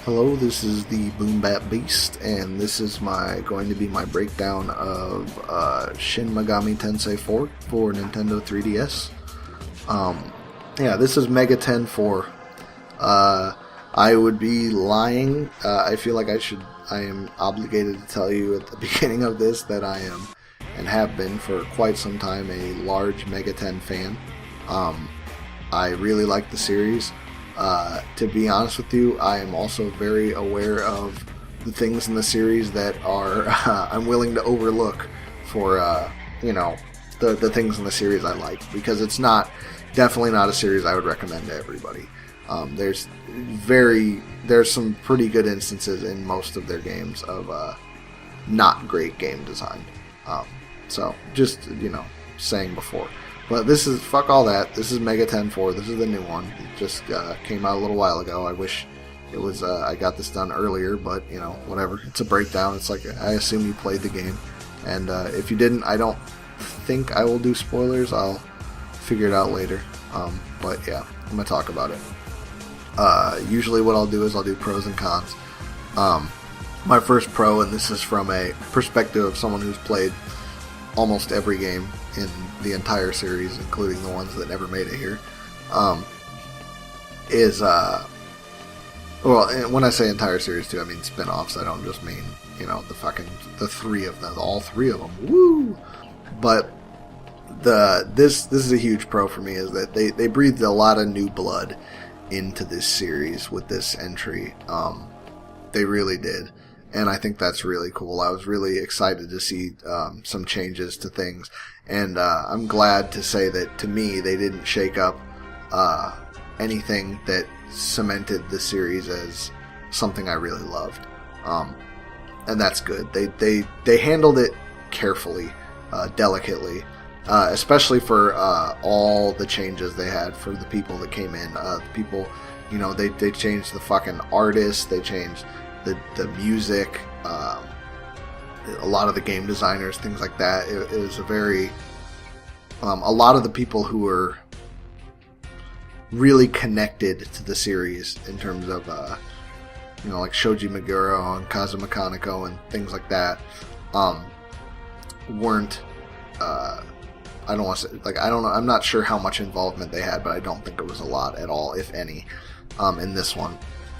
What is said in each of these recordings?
Hello, this is the Boom Bat Beast, and this is going to be my breakdown of Shin Megami Tensei 4 for Nintendo 3DS. This is Mega Ten 4. I would be lying. I feel like I am obligated to tell you at the beginning of this that I am, and have been for quite some time, a large Mega Ten fan. I really like the series. To be honest with you, I am also very aware of the things in the series that are I'm willing to overlook for the things in the series I like, because it's definitely not a series I would recommend to everybody. There's some pretty good instances in most of their games of not great game design. So just saying before. But this is, fuck all that, this is Mega Ten 4, this is the new one. It just came out a little while ago. I wish it was, I got this done earlier, but, whatever. It's a breakdown. It's like, I assume you played the game. And if you didn't, I don't think I will do spoilers. I'll figure it out later. But yeah, I'm going to talk about it. Usually what I'll do is I'll do pros and cons. My first pro, and this is from a perspective of someone who's played almost every game in the entire series, including the ones that never made it here, and when I say entire series too, I mean spin-offs. I don't just mean, the three of them, all three of them, woo! But this is a huge pro for me, is that they breathed a lot of new blood into this series with this entry. They really did. And I think that's really cool. I was really excited to see some changes to things. And I'm glad to say that, to me, they didn't shake up anything that cemented the series as something I really loved. And that's good. They handled it carefully, delicately, especially for all the changes they had for the people that came in. The people, they changed the fucking artists, they changed the music, a lot of the game designers, things like that. It was a very a lot of the people who were really connected to the series in terms of like Shoji Meguro and Kazuma Kaneko and things like that, weren't I don't want to say, I don't know, I'm not sure how much involvement they had, but I don't think it was a lot at all, if any, in this one.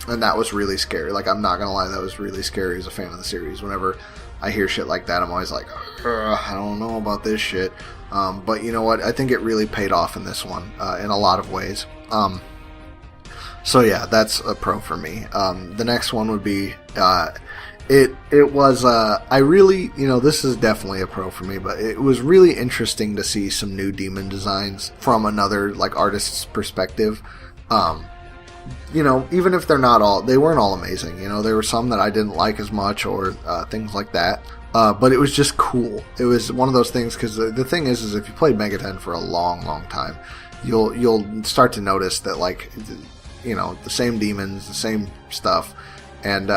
And that was really scary. I'm not gonna lie, that was really scary as a fan of the series. Whenever I hear shit like that, I'm always like, I don't know about this shit. But you know what? I think it really paid off in this one, in a lot of ways. So yeah, that's a pro for me. The next one would be, it was, I really, this is definitely a pro for me, but it was really interesting to see some new demon designs from another, artist's perspective. Even if they weren't all amazing. There were some that I didn't like as much, or things like that. But it was just cool. It was one of those things, because the thing is if you played Mega Ten for a long, long time, you'll start to notice that, the same demons, the same stuff, and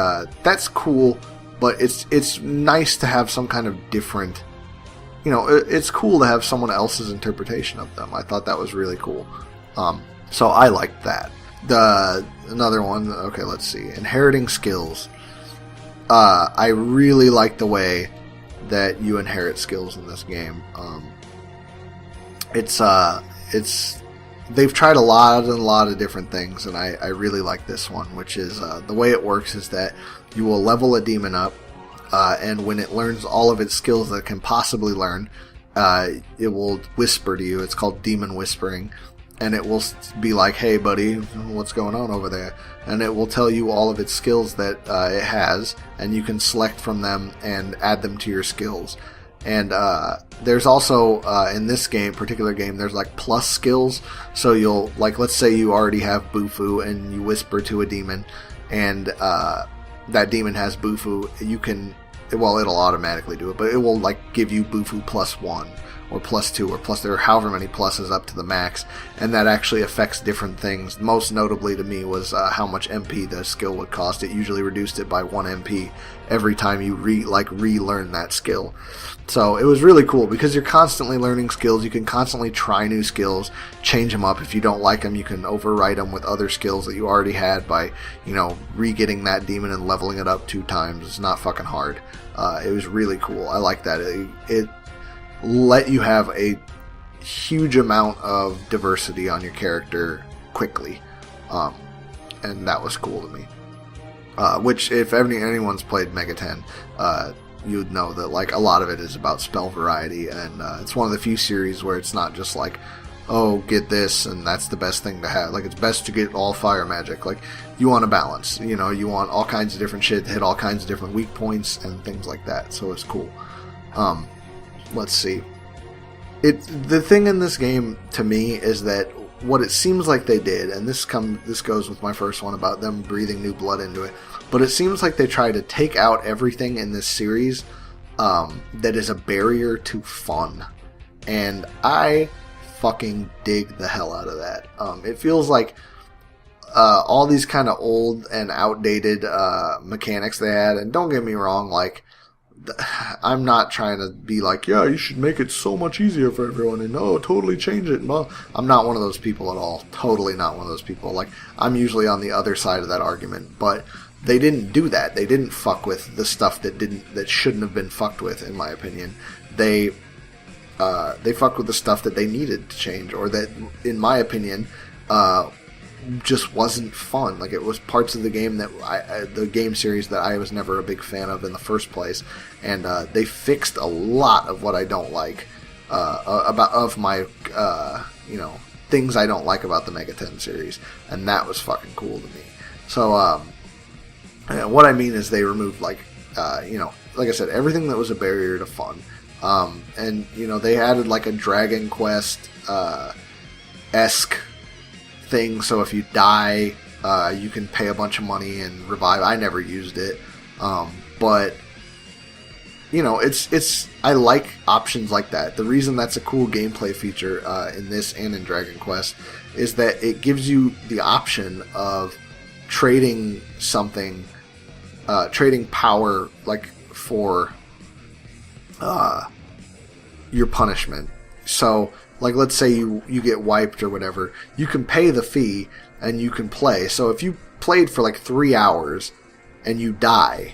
that's cool. But it's nice to have some kind of different. It's cool to have someone else's interpretation of them. I thought that was really cool. So I liked that. Another one, okay, let's see. Inheriting skills. I really like the way that you inherit skills in this game. They've tried a lot of different things, and I really like this one, which is, the way it works is that you will level a demon up, and when it learns all of its skills that it can possibly learn, it will whisper to you. It's called demon whispering. And it will be like, hey buddy, what's going on over there? And it will tell you all of its skills that it has, and you can select from them and add them to your skills. And there's also, in this particular game, there's plus skills. So you'll, let's say you already have Bufu, and you whisper to a demon, and that demon has Bufu. It'll automatically do it, but it will give you Bufu +1. or +2 or plus, there are however many pluses up to the max, and that actually affects different things. Most notably to me was how much MP the skill would cost. It usually reduced it by 1 MP every time you relearn that skill. So it was really cool because you're constantly learning skills. You can constantly try new skills, change them up. If you don't like them, you can overwrite them with other skills that you already had by, re-getting that demon and leveling it up 2 times. It's not fucking hard. It was really cool. I like that. It let you have a huge amount of diversity on your character quickly, and that was cool to me. Which, if anyone's played Mega 10, you'd know that a lot of it is about spell variety, and it's one of the few series where it's not just oh, get this and that's the best thing to have. It's best to get all fire magic. You want a balance. You want all kinds of different shit to hit all kinds of different weak points and things like that. So it's cool. Let's see. The thing in this game to me is that what it seems like they did, and this goes with my first one about them breathing new blood into it, but it seems like they try to take out everything in this series that is a barrier to fun, and I fucking dig the hell out of that. It feels like all these kind of old and outdated mechanics they had, and don't get me wrong, I'm not trying to be yeah, you should make it so much easier for everyone and totally change it. Well, I'm not one of those people at all. Totally not one of those people. I'm usually on the other side of that argument, but they didn't do that. They didn't fuck with the stuff that shouldn't have been fucked with, in my opinion. They fucked with the stuff that they needed to change, or that, in my opinion, just wasn't fun. It was parts of the game the game series that I was never a big fan of in the first place, and they fixed a lot of what I don't like things I don't like about the Mega 10 series, and that was fucking cool to me. So what I mean is they removed like I said, everything that was a barrier to fun, and they added a Dragon Quest esque thing, so if you die, you can pay a bunch of money and revive. I never used it, but it's I like options like that. The reason that's a cool gameplay feature in this and in Dragon Quest is that it gives you the option of trading something, trading power for your punishment. So let's say you get wiped or whatever, you can pay the fee and you can play. So if you played for 3 hours and you die,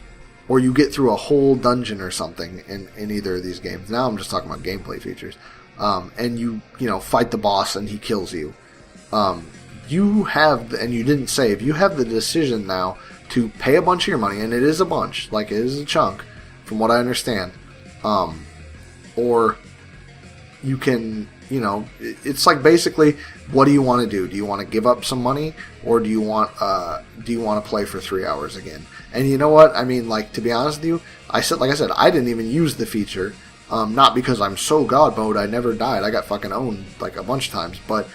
or you get through a whole dungeon or something in either of these games, now I'm just talking about gameplay features, and you fight the boss and he kills you, you have, and you didn't save, you have the decision now to pay a bunch of your money, and it is a bunch, it is a chunk from what I understand, or you can, it's basically, what do you want to do? Do you want to give up some money, or do you want to play for 3 hours again? And you know what? I mean, to be honest with you, I said, I didn't even use the feature, not because I'm so god mode, I never died. I got fucking owned a bunch of times, but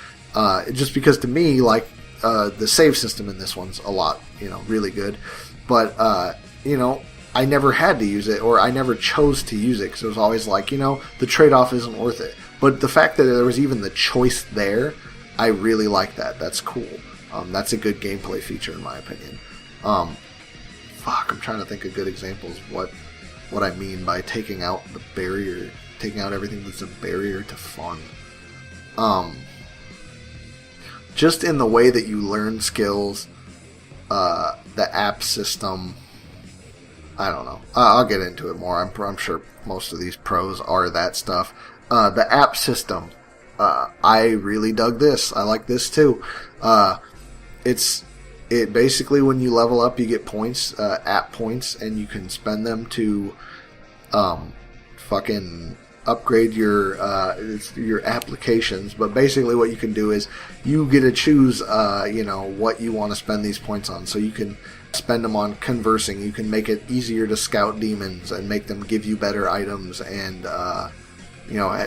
just because to me, the save system in this one's a lot, really good. But I never had to use it, or I never chose to use it, because it was always the trade-off isn't worth it. But the fact that there was even the choice there, I really like that. That's cool. That's a good gameplay feature, in my opinion. I'm trying to think of good examples of what I mean by taking out the barrier, taking out everything that's a barrier to fun. Just in the way that you learn skills, the app system, I don't know. I'll get into it more. I'm sure most of these pros are that stuff. The app system, I really dug this. I like this too. It basically, when you level up, you get points, app points, and you can spend them to fucking upgrade your applications. But basically what you can do is you get to choose what you want to spend these points on. So you can spend them on conversing. You can make it easier to scout demons and make them give you better items, and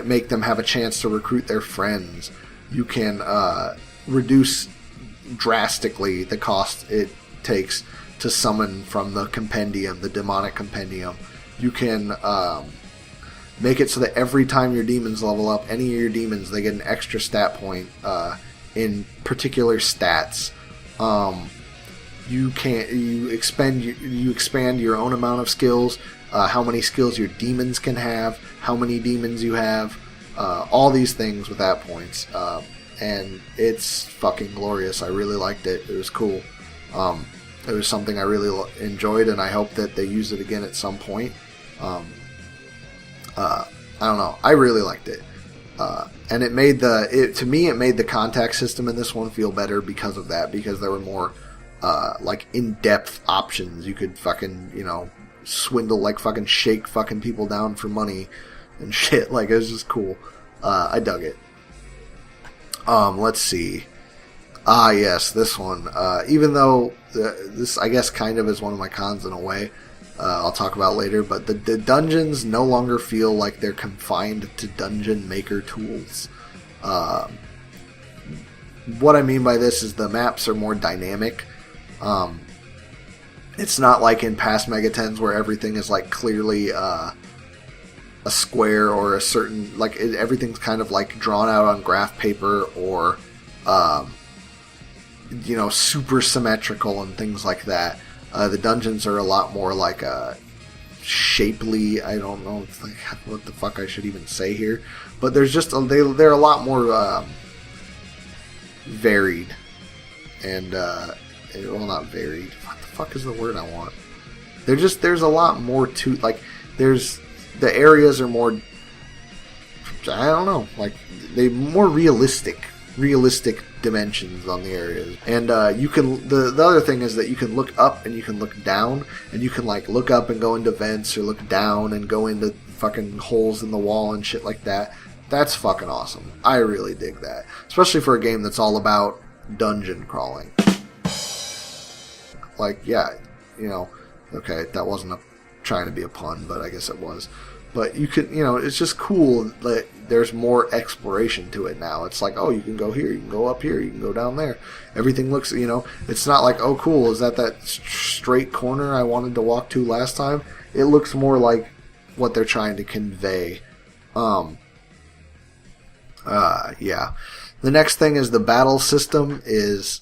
make them have a chance to recruit their friends. You can reduce drastically the cost it takes to summon from the compendium, the demonic compendium. You can make it so that every time your demons level up, any of your demons, they get an extra stat point in particular stats. You expand your own amount of skills, how many skills your demons can have, how many demons you have, all these things with that points. And it's fucking glorious. I really liked it. It was cool. It was something I really enjoyed, and I hope that they use it again at some point. I don't know. I really liked it. And it made to me, it made the contact system in this one feel better because of that, because there were more like in-depth options. You could fucking, swindle, like fucking shake fucking people down for money and shit. Like, it was just cool. I dug it. Let's see. Yes, this one. Even though this, I guess, kind of is one of my cons in a way, I'll talk about later, but the dungeons no longer feel like they're confined to dungeon maker tools. What I mean by this is the maps are more dynamic. It's not like in past Megatens where everything is like clearly a square or a certain, like everything's kind of like drawn out on graph paper or super symmetrical and things like that. The dungeons are a lot more like shapely. I don't know what the fuck I should even say here, but there's just they're a lot more varied and well, not varied. What the fuck is the word I want? There's a lot more to, like, the areas are more, I don't know, like they more realistic dimensions on the areas. And you can, the other thing is that you can look up and you can look down, and you can like look up and go into vents, or look down and go into fucking holes in the wall and shit like that. That's fucking awesome. I really dig that, especially for a game that's all about dungeon crawling. Like, yeah, okay, that wasn't trying to be a pun, but I guess it was. But you could, it's just cool that there's more exploration to it now. It's like, oh, you can go here, you can go up here, you can go down there. Everything looks, it's not like, oh, cool, is that straight corner I wanted to walk to last time? It looks more like what they're trying to convey. Yeah. The next thing is the battle system is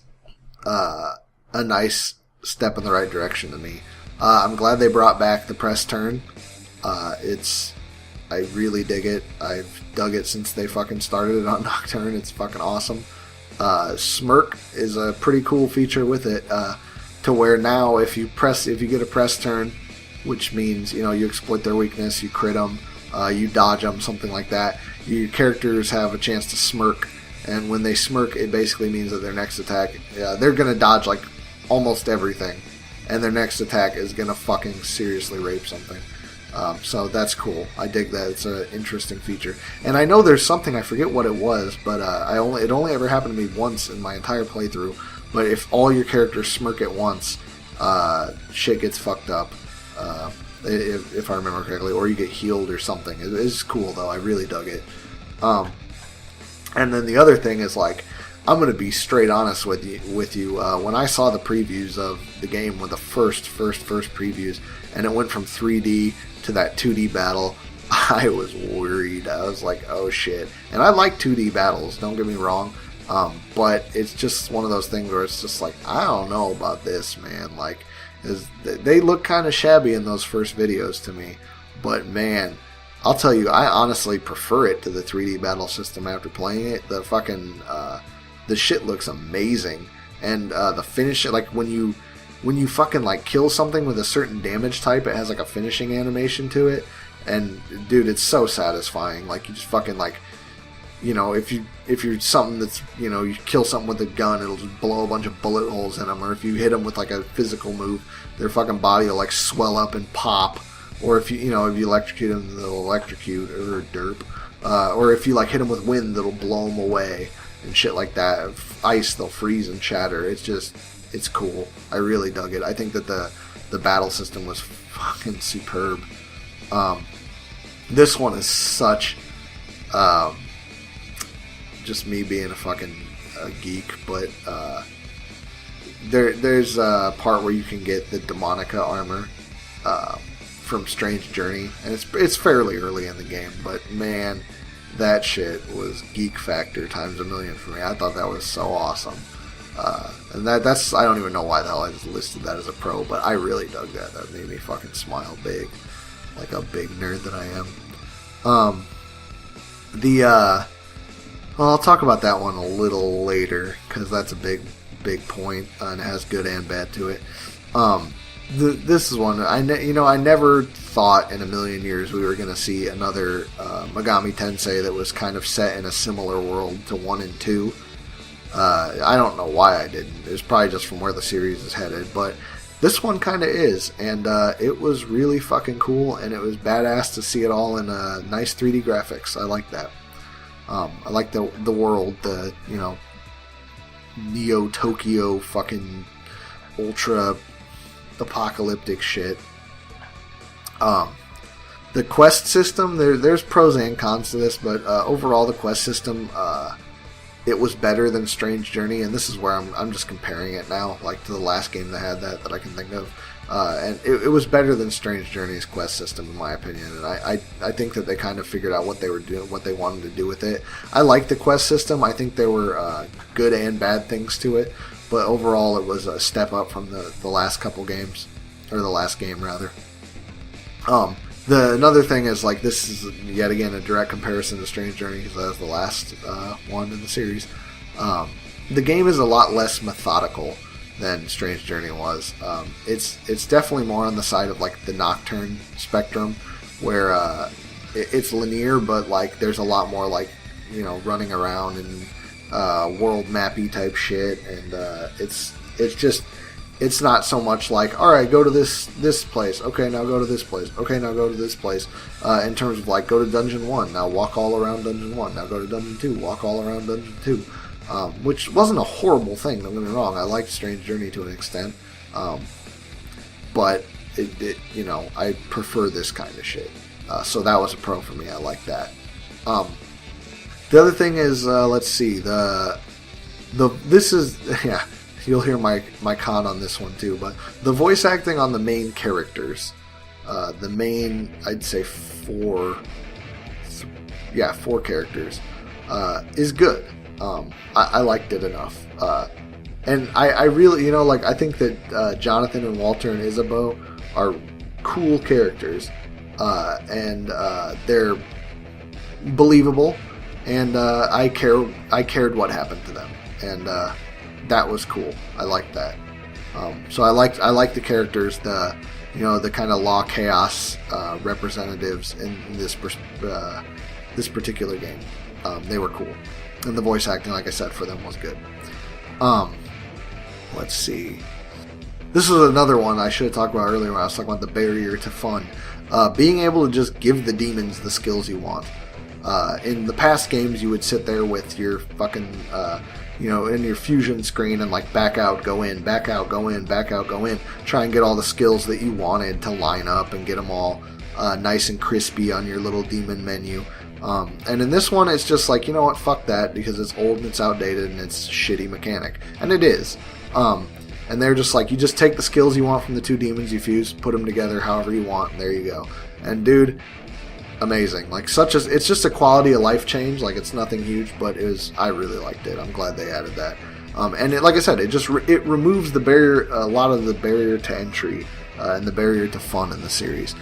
a nice step in the right direction to me. I'm glad they brought back the press turn. I really dig it. I've dug it since they fucking started it on Nocturne. It's fucking awesome. Smirk is a pretty cool feature with it, to where now if you get a press turn, which means, you exploit their weakness, you crit them, you dodge them, something like that, your characters have a chance to smirk, and when they smirk, it basically means that their next attack, they're gonna dodge like almost everything, and their next attack is gonna fucking seriously rape something. So that's cool. I dig that. It's an interesting feature. And I know there's something, I forget what it was, but it only ever happened to me once in my entire playthrough. But if all your characters smirk at once, shit gets fucked up, if I remember correctly, or you get healed or something. It is cool though. I really dug it. And then the other thing is, like, I'm going to be straight honest with you. When I saw the previews of the game, with the first previews, and it went from 3D to that 2D battle, I was worried. I was like, oh shit. And I like 2D battles, don't get me wrong, but it's just one of those things where it's just like, I don't know about this, man. Like, they look kind of shabby in those first videos to me, but man, I'll tell you, I honestly prefer it to the 3D battle system after playing it. The fucking the shit looks amazing, and the finish, like when you fucking like kill something with a certain damage type, it has like a finishing animation to it, and dude, it's so satisfying. Like, you just fucking, like, if you're something that's, you kill something with a gun, it'll just blow a bunch of bullet holes in them, or if you hit them with like a physical move, their fucking body will like swell up and pop, or if you electrocute them, they'll electrocute, or derp, or if you like hit them with wind, that'll blow them away and shit like that. Ice, they'll freeze and shatter. It's cool. I really dug it. I think that the battle system was fucking superb. This one is such, just me being a fucking geek, but there's a part where you can get the Demonica armor from Strange Journey, and it's fairly early in the game, but man, that shit was geek factor times a million for me. I thought that was so awesome. And that's I don't even know why the hell I just listed that as a pro, but I really dug that. That made me fucking smile big, like a big nerd that I am. Well, I'll talk about that one a little later because that's a big point and it has good and bad to it. This is one I never thought in a million years we were going to see another Megami Tensei that was kind of set in a similar world to 1 and 2. I don't know why I didn't. It was probably just from where the series is headed, but this one kind of is, and it was really fucking cool, and it was badass to see it all in nice 3D graphics. I like that. I like the world, the Neo Tokyo fucking ultra apocalyptic shit. The quest system, there's pros and cons to this, but overall the quest system, it was better than Strange Journey, and this is where I'm just comparing it now, like to the last game that had that I can think of. And it was better than Strange Journey's quest system, in my opinion. And I think that they kind of figured out what they were doing, what they wanted to do with it. I like the quest system. I think there were good and bad things to it, but overall it was a step up from the last couple games, or the last game rather. Another thing is, like, this is yet again a direct comparison to Strange Journey because that was the last one in the series. The game is a lot less methodical than Strange Journey was. It's definitely more on the side of like the Nocturne spectrum, where it's linear, but like there's a lot more like running around and world mappy type shit, and it's not so much like, all right, go to this place. Okay, now go to this place. Okay, now go to this place. In terms of like, go to Dungeon 1. Now walk all around Dungeon 1. Now go to Dungeon 2. Walk all around Dungeon 2. Which wasn't a horrible thing, don't get me wrong. I liked Strange Journey to an extent. But I prefer this kind of shit. So that was a pro for me. I like that. The other thing is, let's see. This is, yeah. You'll hear my con on this one too, but the voice acting on the main characters, the main, I'd say four characters, is good. I liked it enough. And I really, I think that Jonathan and Walter and Isabeau are cool characters, and they're believable, and I cared what happened to them, and that was cool. I liked that. So I like the characters, the kind of law chaos representatives in this particular game. They were cool, and the voice acting, like I said, for them was good. Let's see. This is another one I should have talked about earlier when I was talking about the barrier to fun. Being able to just give the demons the skills you want. In the past games, you would sit there with your fucking in your fusion screen and like back out, go in, back out, go in, back out, go in. Try and get all the skills that you wanted to line up and get them all nice and crispy on your little demon menu. And in this one, it's just like, you know what, fuck that, because it's old and it's outdated and it's a shitty mechanic. And it is. And they're just like, you just take the skills you want from the two demons you fuse, put them together however you want, and there you go. And dude, amazing. Like, it's just a quality of life change. Like, it's nothing huge, but I really liked it. I'm glad they added that. And like I said, it removes the barrier, a lot of the barrier to entry and the barrier to fun in the series.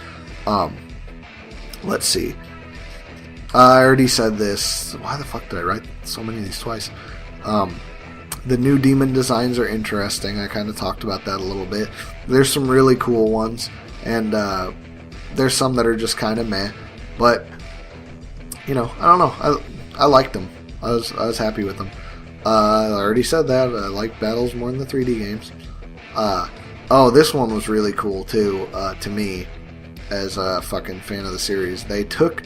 Let's see. I already said this. Why the fuck did I write so many of these twice? The new demon designs are interesting. I kind of talked about that a little bit. There's some really cool ones, and there's some that are just kind of meh. But I don't know. I liked them. I was happy with them. I already said that. I like battles more than the 3D games. This one was really cool too. To me, as a fucking fan of the series, they took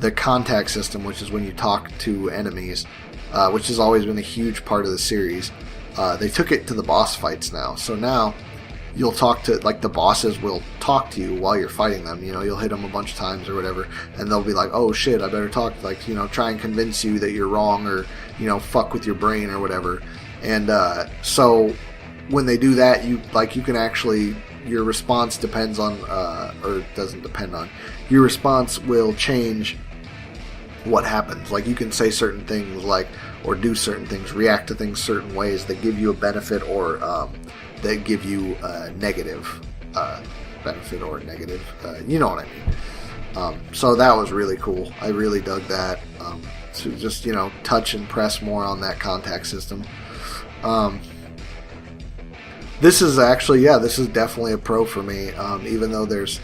the contact system, which is when you talk to enemies, which has always been a huge part of the series. They took it to the boss fights now. So now you'll talk to, like, the bosses will talk to you while you're fighting them. You'll hit them a bunch of times or whatever, and they'll be like, oh shit, I better talk, like, try and convince you that you're wrong, or, fuck with your brain or whatever. And so when they do that, you can actually your response depends on, or doesn't depend on, your response will change what happens. Like, you can say certain things, like, or do certain things, react to things certain ways that give you a benefit, or that give you a negative benefit or negative. You know what I mean. So that was really cool. I really dug that. To just, touch and press more on that contact system. This is actually, this is definitely a pro for me, even though there's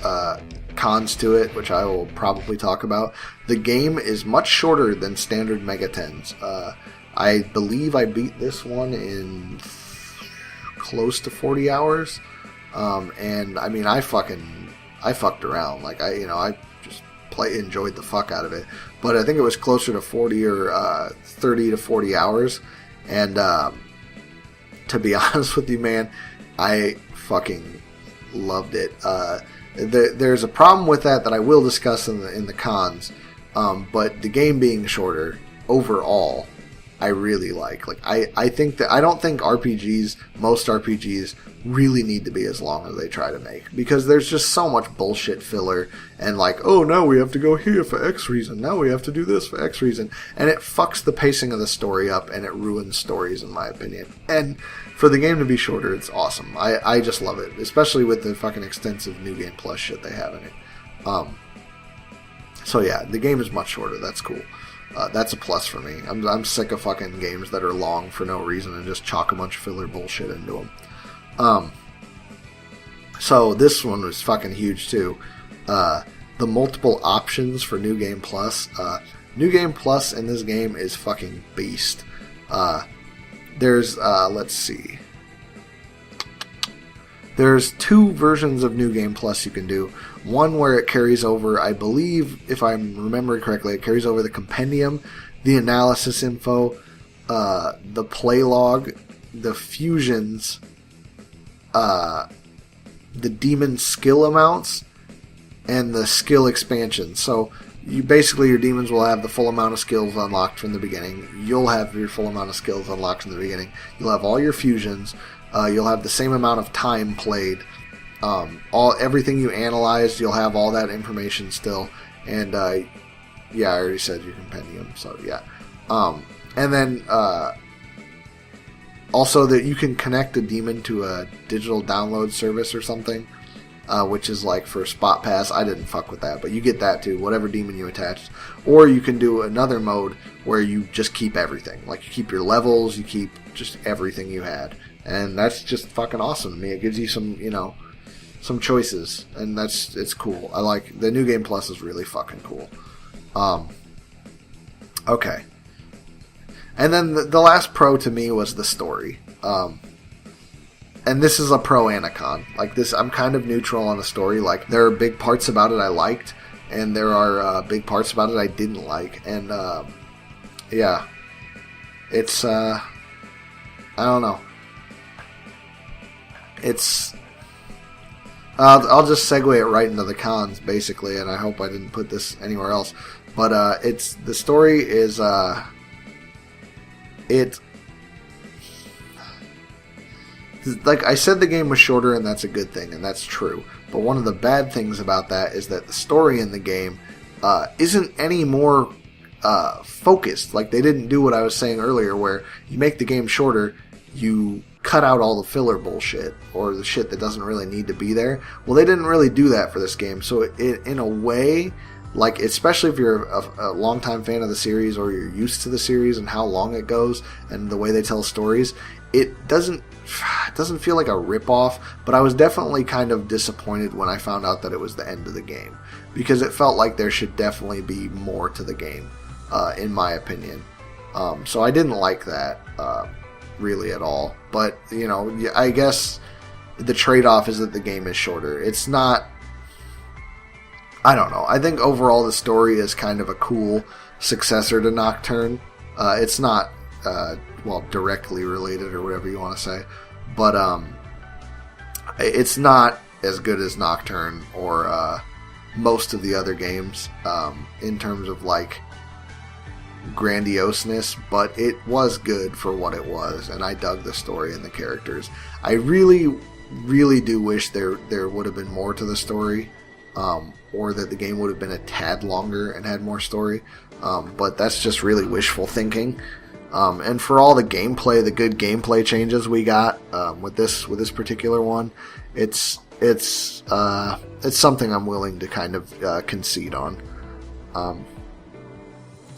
cons to it, which I will probably talk about. The game is much shorter than standard Mega Tens. I believe I beat this one in close to 40 hours, and I mean, I fucked around. Like, I just enjoyed the fuck out of it. But I think it was closer to 40 or 30 to 40 hours, and to be honest with you, man, I fucking loved it. There's a problem with that I will discuss in the cons, but the game being shorter overall, I really like. Like, I think that I don't think most RPGs really need to be as long as they try to make, because there's just so much bullshit filler, and like, oh, now we have to go here for X reason, now we have to do this for X reason, and it fucks the pacing of the story up, and it ruins stories, in my opinion. And for the game to be shorter, it's awesome. I just love it, especially with the fucking extensive New Game Plus shit they have in it. So yeah, the game is much shorter. That's cool. That's a plus for me. I'm sick of fucking games that are long for no reason and just chalk a bunch of filler bullshit into them. So this one was fucking huge too. The multiple options for New Game Plus. New Game Plus in this game is fucking beast. There's, let's see. There's 2 versions of New Game Plus you can do. One where it carries over, I believe, if I'm remembering correctly, it carries over the compendium, the analysis info, the play log, the fusions, the demon skill amounts, and the skill expansion. So your demons will have the full amount of skills unlocked from the beginning. You'll have your full amount of skills unlocked from the beginning. You'll have all your fusions. You'll have the same amount of time played. Everything you analyzed, you'll have all that information still. And I already said your compendium. So yeah. And then also that you can connect a demon to a digital download service or something. Which is like for Spot Pass. I didn't fuck with that, but you get that too, whatever demon you attached. Or you can do another mode where you just keep everything. Like, you keep your levels, you keep just everything you had. And that's just fucking awesome to me. It gives you some, some choices, and it's cool. I like the New Game Plus is really fucking cool. Okay. And then the last pro to me was the story. And this is a pro and a con. Like, this, I'm kind of neutral on the story. Like, there are big parts about it I liked, and there are big parts about it I didn't like. And, yeah. It's, I don't know. It's... I'll just segue it right into the cons, basically, and I hope I didn't put this anywhere else. But, the story is, like I said, the game was shorter, and that's a good thing, and that's true. But one of the bad things about that is that the story in the game isn't any more focused. Like, they didn't do what I was saying earlier, where you make the game shorter, you cut out all the filler bullshit, or the shit that doesn't really need to be there. Well, they didn't really do that for this game, so in a way, like, especially if you're a longtime fan of the series, or you're used to the series and how long it goes, and the way they tell stories, it doesn't feel like a rip-off, but I was definitely kind of disappointed when I found out that it was the end of the game, because it felt like there should definitely be more to the game, in my opinion. So I didn't like that, really at all. But, I guess the trade-off is that the game is shorter. It's not... I don't know. I think overall the story is kind of a cool successor to Nocturne. It's not... directly related, or whatever you want to say, but it's not as good as Nocturne or most of the other games in terms of like grandioseness, but it was good for what it was, and I dug the story and the characters. I really really do wish there would have been more to the story, or that the game would have been a tad longer and had more story. But that's just really wishful thinking. And for all the gameplay, the good gameplay changes we got with this particular one, it's something I'm willing to kind of concede on.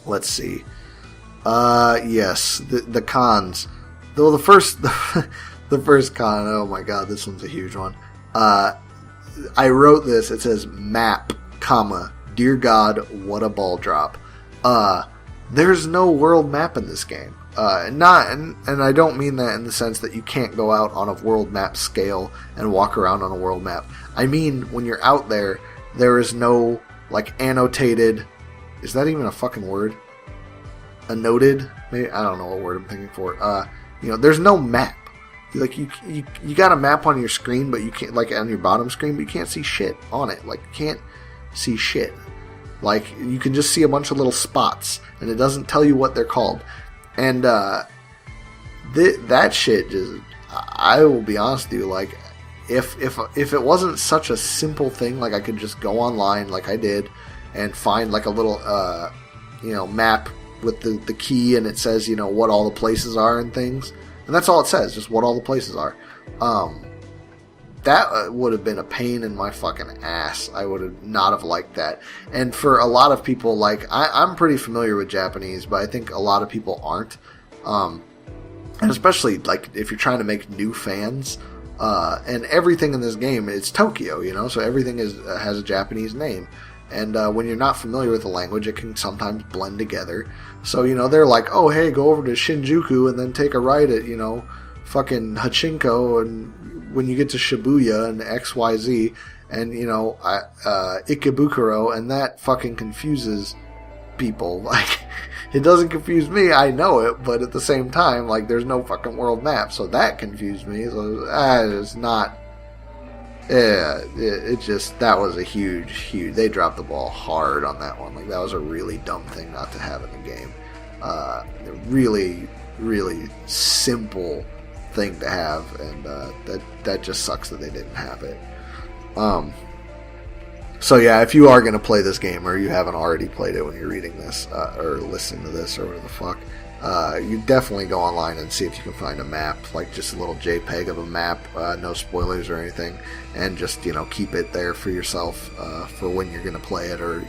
Let's see. Yes, the cons. Though the first the first con, oh my god, this one's a huge one. I wrote this. It says map, comma, dear God, what a ball drop. There's no world map in this game. And I don't mean that in the sense that you can't go out on a world map scale and walk around on a world map. I mean, when you're out there, there is no, like, annotated... Is that even a fucking word? Annotated? Maybe, I don't know what word I'm thinking for. There's no map. Like, you got a map on your screen, but you can't, like, on your bottom screen, but you can't see shit on it. Like, you can't see shit. Like, you can just see a bunch of little spots, and it doesn't tell you what they're called. And that shit just... I will be honest with you, like, if it wasn't such a simple thing, like, I could just go online, like I did, and find, like, a little, map with the key, and it says, what all the places are and things. And that's all it says, just what all the places are. That would have been a pain in my fucking ass. I would have not have liked that. And for a lot of people, like, I'm pretty familiar with Japanese, but I think a lot of people aren't. And especially, like, if you're trying to make new fans, and everything in this game, it's Tokyo, so everything has a Japanese name. And when you're not familiar with the language, it can sometimes blend together. So, they're like, oh, hey, go over to Shinjuku and then take a ride at, fucking Hachinko, and when you get to Shibuya and XYZ and, Ikebukuro, and that fucking confuses people. Like, it doesn't confuse me, I know it, but at the same time, like, there's no fucking world map, so that confused me. So, it's not... Yeah, that was a huge, they dropped the ball hard on that one. Like, that was a really dumb thing not to have in the game. Really, really simple thing to have, and that just sucks that they didn't have it. So yeah, if you are going to play this game, or you haven't already played it when you're reading this, or listening to this, or whatever the fuck, you definitely go online and see if you can find a map, like just a little JPEG of a map, no spoilers or anything, and just, keep it there for yourself, for when you're going to play it, or,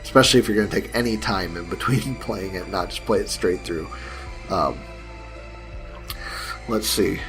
especially if you're going to take any time in between playing it, not just play it straight through. Let's see.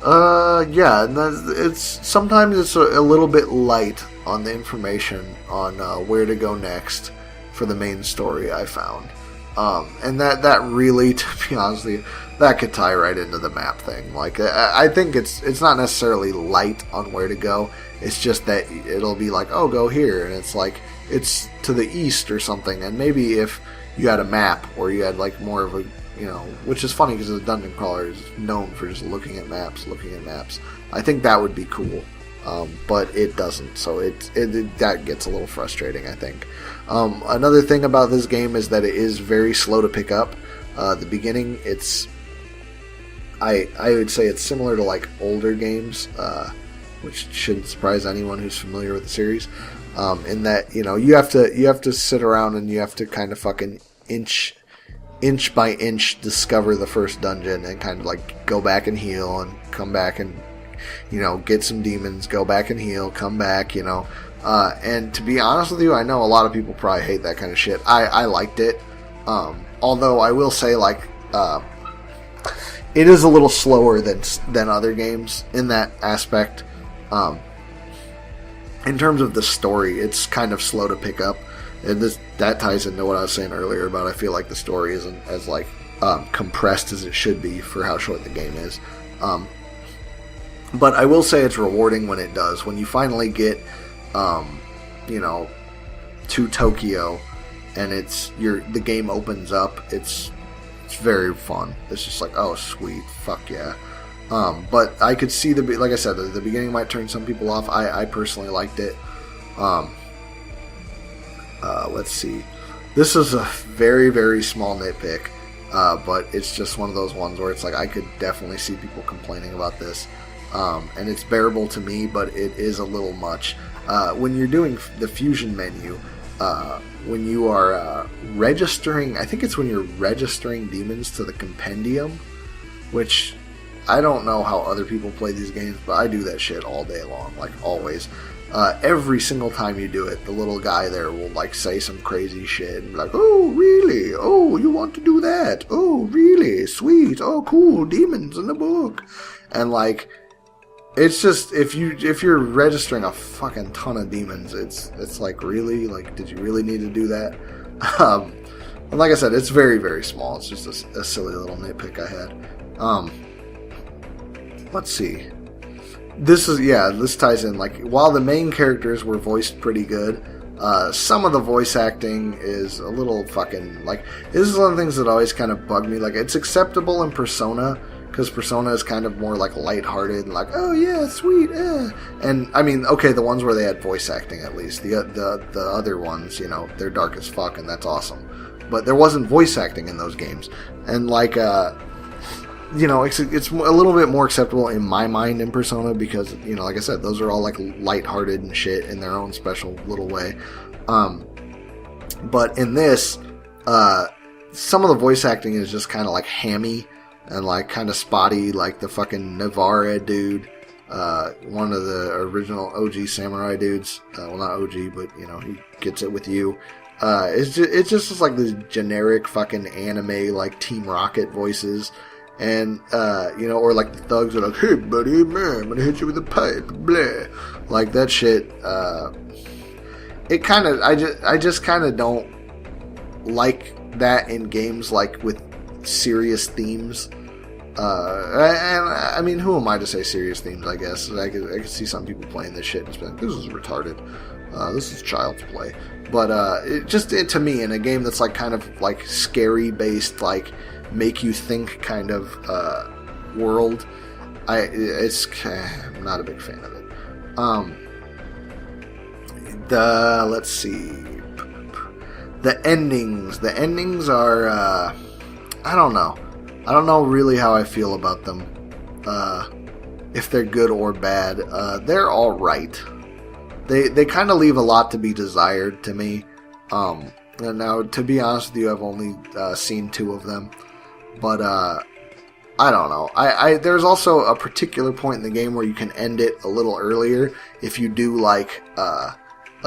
Yeah, and sometimes it's a little bit light on the information on where to go next for the main story, I found. And that really, to be honest with you, that could tie right into the map thing. Like, I think it's not necessarily light on where to go. It's just that it'll be like, oh, go here, and it's like, it's to the east or something. And maybe if you had a map, or you had, like, more of a, which is funny because the dungeon crawler is known for just looking at maps. I think that would be cool. But it doesn't, so that gets a little frustrating, I think. Another thing about this game is that it is very slow to pick up. The beginning, I would say it's similar to, like, older games, which shouldn't surprise anyone who's familiar with the series, in that, you have to sit around and you have to kind of fucking inch by inch discover the first dungeon, and kind of, like, go back and heal and come back and get some demons, go back and heal, come back, and to be honest with you, I know a lot of people probably hate that kind of shit. I liked it, although I will say, like, it is a little slower than other games in that aspect. In terms of the story, it's kind of slow to pick up, and that ties into what I was saying earlier about I feel like the story isn't as, like, compressed as it should be for how short the game is. But I will say it's rewarding when it does. When you finally get, to Tokyo, and the game opens up, it's very fun. It's just like, oh, sweet, fuck yeah. But I could see like I said, the beginning might turn some people off. I personally liked it. Let's see. This is a very, very small nitpick. but it's just one of those ones where it's like I could definitely see people complaining about this. And it's bearable to me, but it is a little much. When you're doing the fusion menu, when you are registering, I think it's when you're registering demons to the compendium, which I don't know how other people play these games, but I do that shit all day long, like always. Every single time you do it, the little guy there will like say some crazy shit and be like, "Oh, really? Oh, you want to do that? Oh, really? Sweet. Oh, cool. Demons in the book." And like, it's just if you're registering a fucking ton of demons, it's like, really, like, did you really need to do that? And like I said, it's very, very small. It's just a silly little nitpick I had. Let's see. This ties in, like, while the main characters were voiced pretty good, some of the voice acting is a little fucking, like, this is one of the things that always kind of bug me. Like, it's acceptable in Persona, because Persona is kind of more, like, lighthearted and like, oh yeah, sweet, eh. And, I mean, okay, the ones where they had voice acting at least. The other ones, you know, they're dark as fuck, and that's awesome. But there wasn't voice acting in those games. And, like, you know, it's a little bit more acceptable in my mind in Persona because, you know, like I said, those are all like lighthearted and shit in their own special little way. But in this, some of the voice acting is just kind of like hammy and like kind of spotty, like the fucking Navarre dude, one of the original OG samurai dudes. Well, not OG, but you know, he gets it with you. It's just like these generic fucking anime like Team Rocket voices. And, you know, or like the thugs are like, "Hey buddy, man, I'm gonna hit you with a pipe," blah. Like that shit, it kind of, I just kind of don't like that in games like with serious themes. I mean, who am I to say serious themes, I guess? I could see some people playing this shit and just be like, this is retarded. This is child's play. But, to me, in a game that's like kind of like scary based, like, make you think kind of world, I'm not a big fan of it. Let's see, the endings are I don't know really how I feel about them, if they're good or bad. They're all right. They kind of leave a lot to be desired to me. And now, to be honest with you, I've only seen 2 of them. But, I don't know. There's also a particular point in the game where you can end it a little earlier if you do, like, a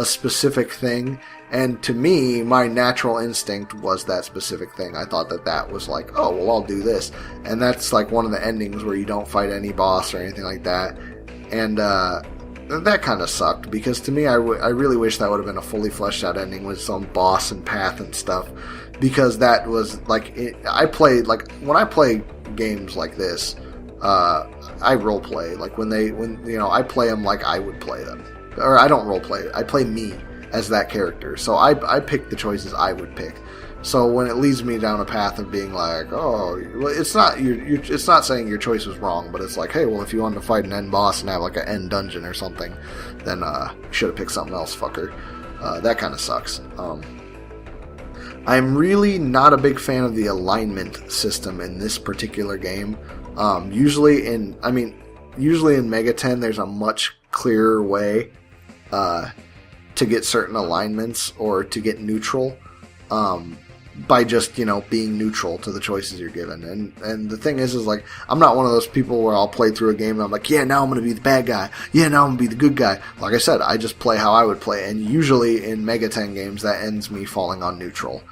specific thing. And to me, my natural instinct was that specific thing. I thought that was like, oh, well, I'll do this. And that's, like, one of the endings where you don't fight any boss or anything like that. And, that kind of sucked, because to me, I really wish that would have been a fully fleshed out ending with some boss and path and stuff. Because that was, like, I played, like, when I play games like this, I roleplay. Like, when you know, I play them like I would play them. Or I don't roleplay, I play me as that character. So I pick the choices I would pick. So when it leads me down a path of being like, oh, well, it's not saying your choice was wrong, but it's like, hey, well, if you wanted to fight an end boss and have, like, an end dungeon or something, then you should have picked something else, fucker. That kind of sucks. I'm really not a big fan of the alignment system in this particular game. Usually in Mega 10, there's a much clearer way to get certain alignments or to get neutral by just, you know, being neutral to the choices you're given. And the thing is like, I'm not one of those people where I'll play through a game and I'm like, yeah, now I'm going to be the bad guy. Yeah, now I'm going to be the good guy. Like I said, I just play how I would play. And usually in Mega 10 games, that ends me falling on neutral.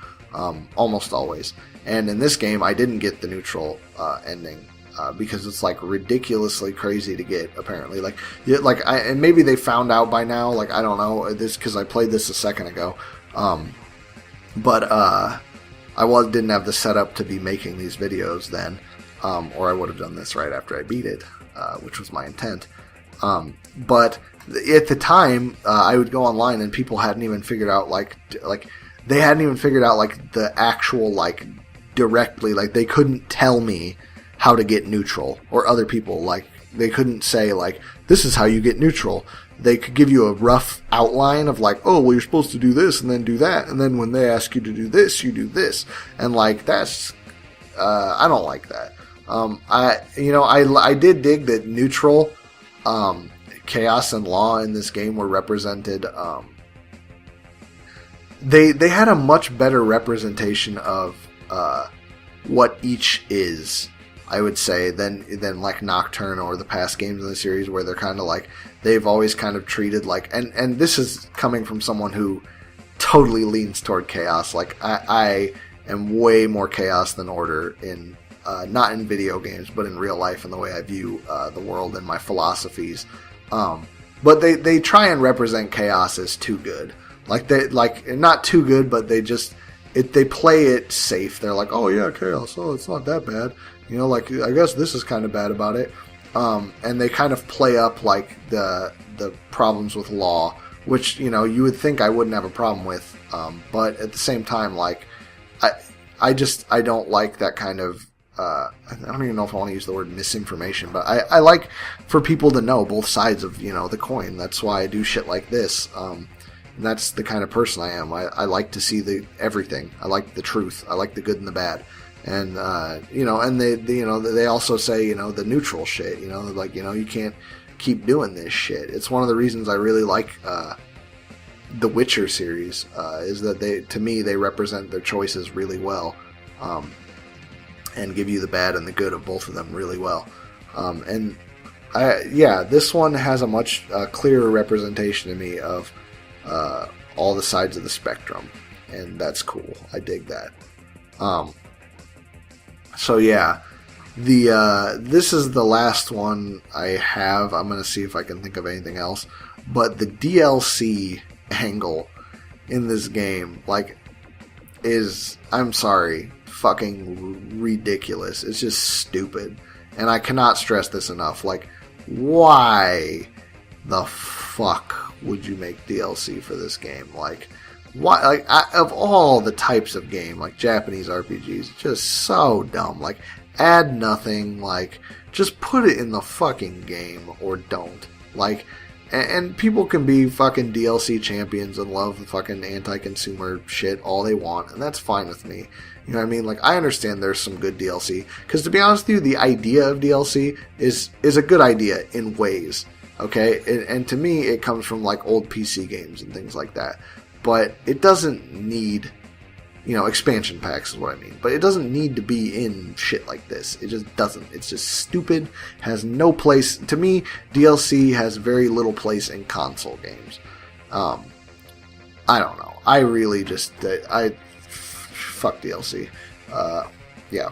Almost always. And in this game, I didn't get the neutral ending. Because it's like ridiculously crazy to get, apparently. And maybe they found out by now, like, I don't know, this because I played this a second ago. But I didn't have the setup to be making these videos then, or I would have done this right after I beat it, which was my intent. But at the time, I would go online and people hadn't even figured out, they hadn't even figured out, like, the actual, like, directly, like, they couldn't tell me how to get neutral, or other people, like, they couldn't say, like, this is how you get neutral. They could give you a rough outline of, like, oh, well, you're supposed to do this and then do that, and then when they ask you to do this, you do this. And, like, that's I don't like that. I did dig that neutral, chaos and law in this game were represented. They had a much better representation of what each is, I would say, than like Nocturne or the past games in the series, where they're kind of like, they've always kind of treated like, and this is coming from someone who totally leans toward chaos. Like I am way more chaos than order in not in video games, but in real life, in the way I view the world and my philosophies. But they try and represent chaos as too good. Like not too good, but they play it safe. They're like, oh yeah, chaos. Oh, it's not that bad. Like, I guess this is kind of bad about it. And they kind of play up like the problems with law, which, you would think I wouldn't have a problem with. But at the same time, like, I don't like that kind of, I don't even know if I want to use the word misinformation, but I like for people to know both sides of, the coin. That's why I do shit like this. And that's the kind of person I am. I like to see everything. I like the truth. I like the good and the bad. And, and they also say, the neutral shit, like, you can't keep doing this shit. It's one of the reasons I really like, the Witcher series, is that to me, they represent their choices really well. And give you the bad and the good of both of them really well. This one has a much clearer representation to me of all the sides of the spectrum, and that's cool. I dig that. So yeah, this is the last one I have. I'm gonna see if I can think of anything else, but the DLC angle in this game, like, is, I'm sorry, fucking ridiculous. It's just stupid, and I cannot stress this enough. Like, why the fuck would you make DLC for this game? Like, why? Like, of all the types of game, like Japanese RPGs, just so dumb. Like, add nothing. Like, just put it in the fucking game or don't. Like, and people can be fucking DLC champions and love the fucking anti-consumer shit all they want, and that's fine with me. You know what I mean? Like, I understand there's some good DLC, because to be honest with you, the idea of DLC is a good idea in ways. Okay, and to me, it comes from like old PC games and things like that. But it doesn't need, expansion packs is what I mean. But it doesn't need to be in shit like this. It just doesn't. It's just stupid. Has no place. To me, DLC has very little place in console games. I don't know. I really just fuck DLC. Yeah.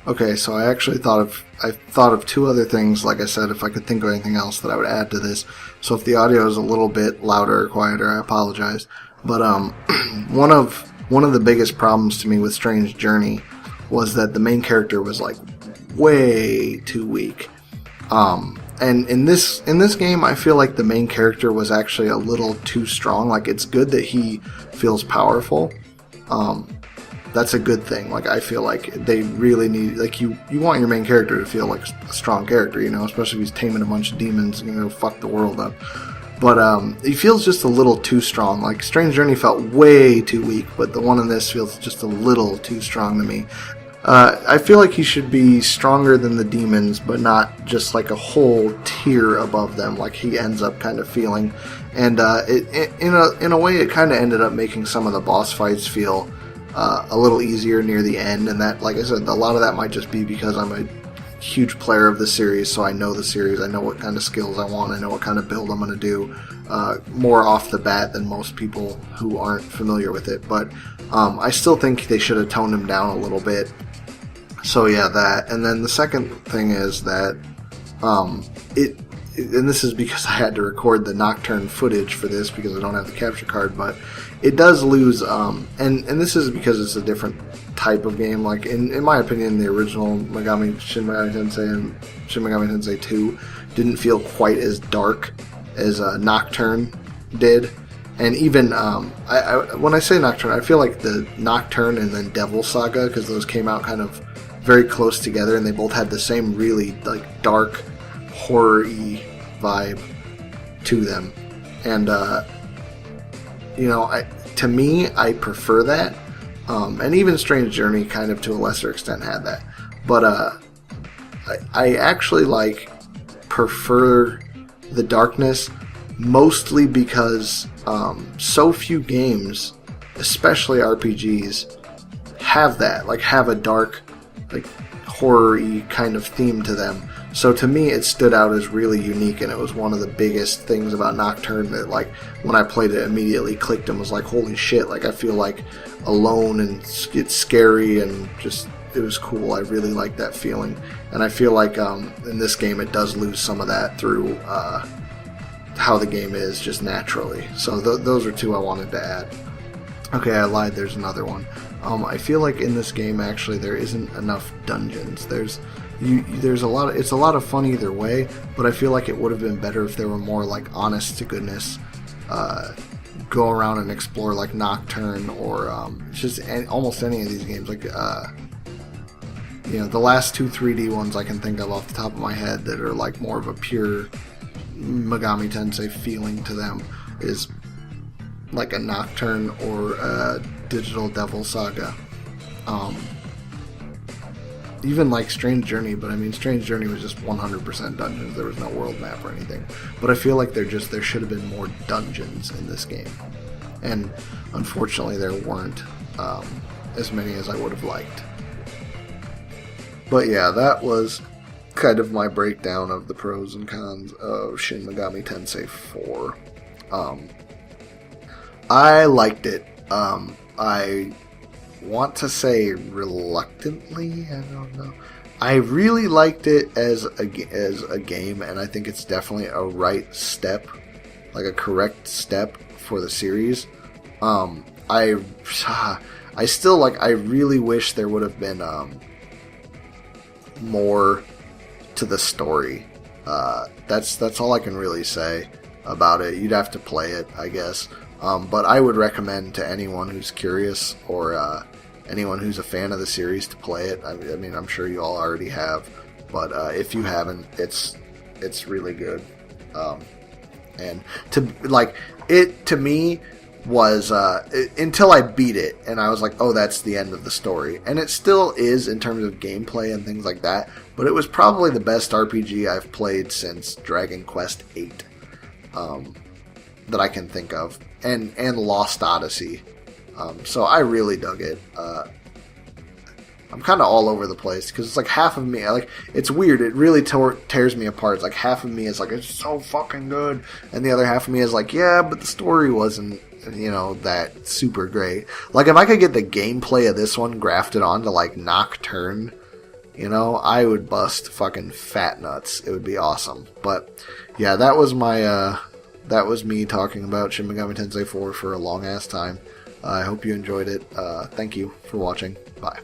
Okay, so I actually thought of two other things. Like I said, if I could think of anything else that I would add to this. So if the audio is a little bit louder or quieter, I apologize. But one of the biggest problems to me with Strange Journey was that the main character was like way too weak. And in this game, I feel like the main character was actually a little too strong. Like, it's good that he feels powerful. That's a good thing. Like, I feel like they really need, like, you want your main character to feel like a strong character, especially if he's taming a bunch of demons and fuck the world up. But he feels just a little too strong. Like, Strange Journey felt way too weak, but the one in this feels just a little too strong to me. I feel like he should be stronger than the demons, but not just like a whole tier above them, like he ends up kind of feeling. And in a way, it kind of ended up making some of the boss fights feel a little easier near the end, and that, like I said, a lot of that might just be because I'm a huge player of the series, so I know the series, I know what kind of skills I want, I know what kind of build I'm going to do more off the bat than most people who aren't familiar with it, but I still think they should have toned him down a little bit. So yeah, that, and then the second thing is that and this is because I had to record the Nocturne footage for this because I don't have the capture card, but it does lose, and this is because it's a different type of game. Like, in my opinion, the original Shin Megami Tensei and Shin Megami Tensei 2 didn't feel quite as dark as Nocturne did. And even, when I say Nocturne, I feel like the Nocturne and then Devil Saga, because those came out kind of very close together, and they both had the same really, like, dark, horror-y vibe to them. And, to me, I prefer that, And even Strange Journey, kind of to a lesser extent, had that. But I actually prefer the darkness, mostly because so few games, especially RPGs, have that, have a dark, horror-y kind of theme to them. So to me, it stood out as really unique, and it was one of the biggest things about Nocturne that, when I played it, immediately clicked and was like, holy shit, I feel alone, and it's scary, and just, it was cool. I really like that feeling. And I feel in this game it does lose some of that through how the game is just naturally. So those are two I wanted to add. Okay, I lied, there's another one. I feel in this game, actually, there isn't enough dungeons. There's a lot. It's a lot of fun either way, but I feel it would have been better if there were more honest to goodness, go around and explore Nocturne or almost any of these games. The last two 3D ones I can think of off the top of my head that are more of a pure Megami Tensei feeling to them is a Nocturne or a Digital Devil Saga. Even Strange Journey, but Strange Journey was just 100% dungeons. There was no world map or anything. But I feel there should have been more dungeons in this game. And unfortunately there weren't as many as I would have liked. But yeah, that was kind of my breakdown of the pros and cons of Shin Megami Tensei 4. I liked it. I want to say reluctantly, I don't know. I really liked it as a game, and I think it's definitely a right step, a correct step for the series. I still I really wish there would have been more to the story. That's all I can really say about it. You'd have to play it, I guess. But I would recommend to anyone who's curious or anyone who's a fan of the series to play it. I'm sure you all already have, but if you haven't, it's really good. And to me was until I beat it, and I was like, oh, that's the end of the story. And it still is in terms of gameplay and things like that, but it was probably the best RPG I've played since Dragon Quest VIII. That I can think of, and Lost Odyssey. So I really dug it. I'm kind of all over the place because it's half of me, it's weird. It really tears me apart. It's half of me is it's so fucking good, and the other half of me is yeah, but the story wasn't, that super great. If I could get the gameplay of this one grafted onto Nocturne, I would bust fucking fat nuts. It would be awesome. But yeah, that was my that was me talking about Shin Megami Tensei 4 for a long ass time. I hope you enjoyed it. Thank you for watching. Bye.